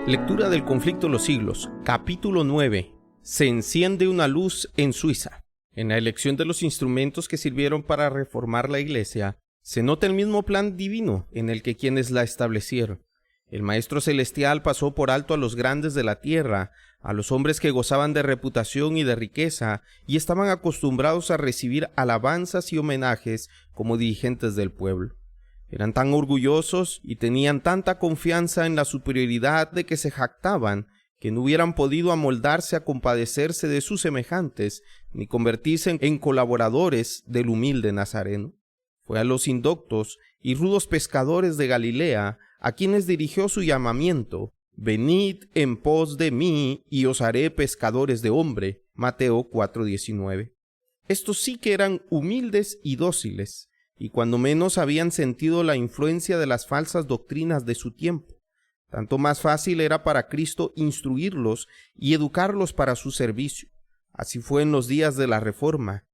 Lectura del conflicto de los siglos, capítulo 9. Se enciende una luz en Suiza. En la elección de los instrumentos que sirvieron para reformar la Iglesia, se nota el mismo plan divino en el que quienes la establecieron. El Maestro Celestial pasó por alto a los grandes de la tierra, a los hombres que gozaban de reputación y de riqueza, y estaban acostumbrados a recibir alabanzas y homenajes como dirigentes del pueblo. Eran tan orgullosos y tenían tanta confianza en la superioridad de que se jactaban que no hubieran podido amoldarse a compadecerse de sus semejantes ni convertirse en colaboradores del humilde Nazareno. Fue a los indoctos y rudos pescadores de Galilea a quienes dirigió su llamamiento: «Venid en pos de mí y os haré pescadores de hombre», Mateo 4:19. Estos sí que eran humildes y dóciles, y cuando menos habían sentido la influencia de las falsas doctrinas de su tiempo. Tanto más fácil era para Cristo instruirlos y educarlos para su servicio. Así fue en los días de la Reforma.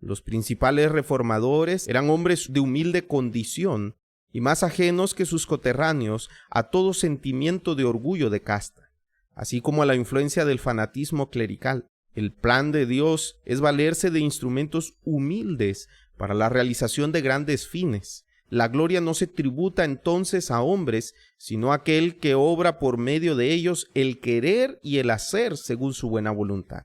Los principales reformadores eran hombres de humilde condición y más ajenos que sus coterráneos a todo sentimiento de orgullo de casta, así como a la influencia del fanatismo clerical. El plan de Dios es valerse de instrumentos humildes para la realización de grandes fines. La gloria no se tributa entonces a hombres, sino a aquel que obra por medio de ellos el querer y el hacer según su buena voluntad.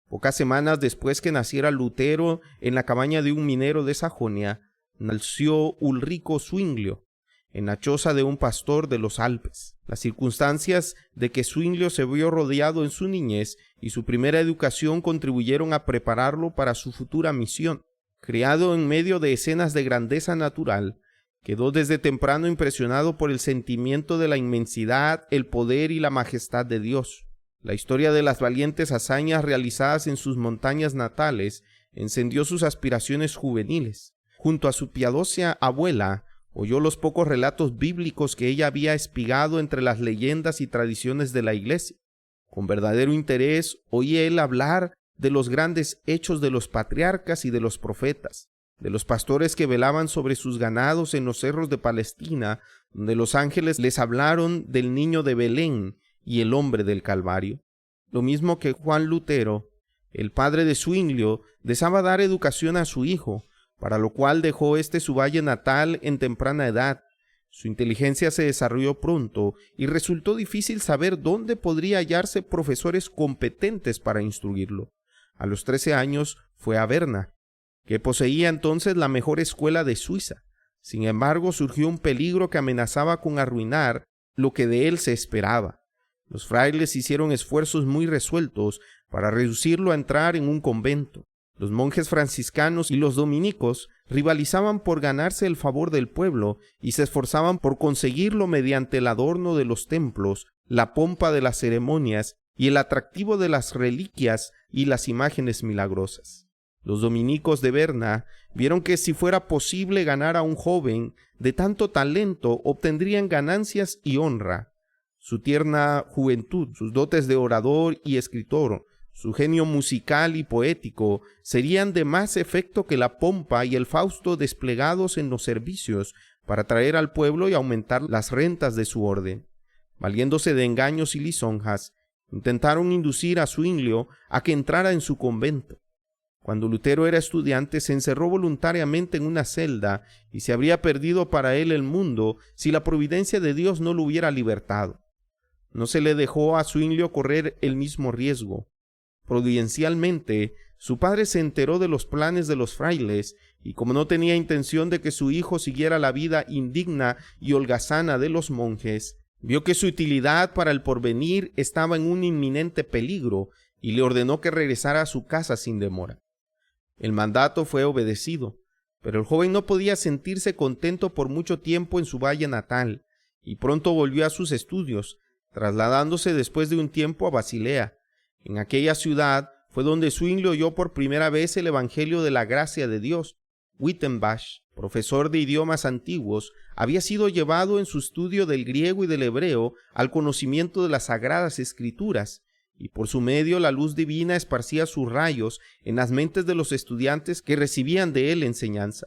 Pocas semanas después que naciera Lutero en la cabaña de un minero de Sajonia, nació Ulrico Zwinglio, en la choza de un pastor de los Alpes. Las circunstancias de que Zwinglio se vio rodeado en su niñez y su primera educación contribuyeron a prepararlo para su futura misión. Criado en medio de escenas de grandeza natural, quedó desde temprano impresionado por el sentimiento de la inmensidad, el poder y la majestad de Dios. La historia de las valientes hazañas realizadas en sus montañas natales encendió sus aspiraciones juveniles. Junto a su piadosa abuela, oyó los pocos relatos bíblicos que ella había espigado entre las leyendas y tradiciones de la Iglesia. Con verdadero interés oía él hablar de los grandes hechos de los patriarcas y de los profetas, de los pastores que velaban sobre sus ganados en los cerros de Palestina, donde los ángeles les hablaron del niño de Belén y el hombre del Calvario. Lo mismo que Juan Lutero, el padre de Zwinglio, deseaba dar educación a su hijo, para lo cual dejó su valle natal en temprana edad. Su inteligencia se desarrolló pronto y resultó difícil saber dónde podría hallarse profesores competentes para instruirlo. A los 13 años fue a Berna, que poseía entonces la mejor escuela de Suiza. Sin embargo, surgió un peligro que amenazaba con arruinar lo que de él se esperaba. Los frailes hicieron esfuerzos muy resueltos para reducirlo a entrar en un convento. Los monjes franciscanos y los dominicos rivalizaban por ganarse el favor del pueblo y se esforzaban por conseguirlo mediante el adorno de los templos, la pompa de las ceremonias y el atractivo de las reliquias y las imágenes milagrosas. Los dominicos de Berna vieron que si fuera posible ganar a un joven de tanto talento, obtendrían ganancias y honra. Su tierna juventud, sus dotes de orador y escritor, su genio musical y poético serían de más efecto que la pompa y el fausto desplegados en los servicios para atraer al pueblo y aumentar las rentas de su orden. Valiéndose de engaños y lisonjas, intentaron inducir a Zwinglio a que entrara en su convento. Cuando Lutero era estudiante, se encerró voluntariamente en una celda y se habría perdido para él el mundo si la providencia de Dios no lo hubiera libertado. No se le dejó a Zwinglio correr el mismo riesgo. Providencialmente, su padre se enteró de los planes de los frailes y, como no tenía intención de que su hijo siguiera la vida indigna y holgazana de los monjes, vio que su utilidad para el porvenir estaba en un inminente peligro y le ordenó que regresara a su casa sin demora. El mandato fue obedecido, pero el joven no podía sentirse contento por mucho tiempo en su valle natal y pronto volvió a sus estudios, trasladándose después de un tiempo a Basilea. En aquella ciudad fue donde Zwinglio oyó por primera vez el Evangelio de la gracia de Dios. Wittenbach, profesor de idiomas antiguos, había sido llevado en su estudio del griego y del hebreo al conocimiento de las sagradas escrituras, y por su medio la luz divina esparcía sus rayos en las mentes de los estudiantes que recibían de él enseñanza.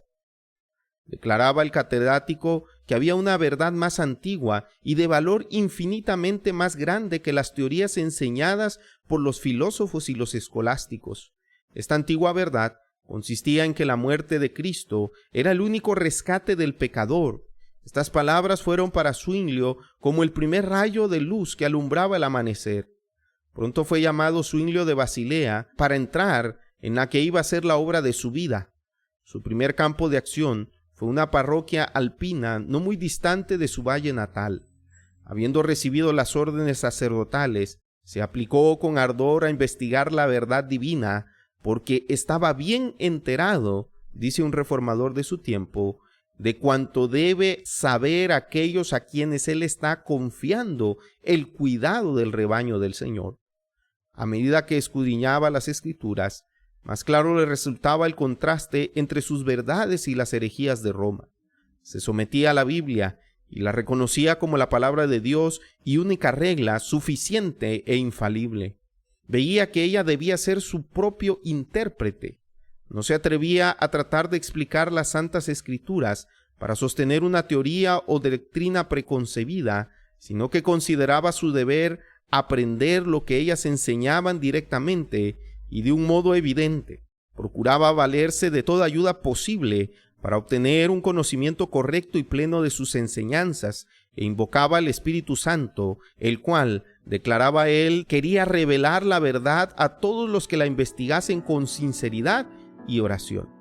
Declaraba el catedrático que había una verdad más antigua y de valor infinitamente más grande que las teorías enseñadas por los filósofos y los escolásticos. Esta antigua verdad consistía en que la muerte de Cristo era el único rescate del pecador. Estas palabras fueron para Zwinglio como el primer rayo de luz que alumbraba el amanecer. Pronto fue llamado Zwinglio de Basilea para entrar en la que iba a ser la obra de su vida. Su primer campo de acción fue una parroquia alpina no muy distante de su valle natal. Habiendo recibido las órdenes sacerdotales, se aplicó con ardor a investigar la verdad divina, porque estaba bien enterado, dice un reformador de su tiempo, de cuanto debe saber aquellos a quienes él está confiando el cuidado del rebaño del Señor. A medida que escudriñaba las Escrituras, más claro le resultaba el contraste entre sus verdades y las herejías de Roma. Se sometía a la Biblia y la reconocía como la palabra de Dios y única regla suficiente e infalible. Veía que ella debía ser su propio intérprete. No se atrevía a tratar de explicar las Santas Escrituras para sostener una teoría o doctrina preconcebida, sino que consideraba su deber aprender lo que ellas enseñaban directamente y de un modo evidente. Procuraba valerse de toda ayuda posible para obtener un conocimiento correcto y pleno de sus enseñanzas, e invocaba al Espíritu Santo, el cual, declaraba él, quería revelar la verdad a todos los que la investigasen con sinceridad y oración.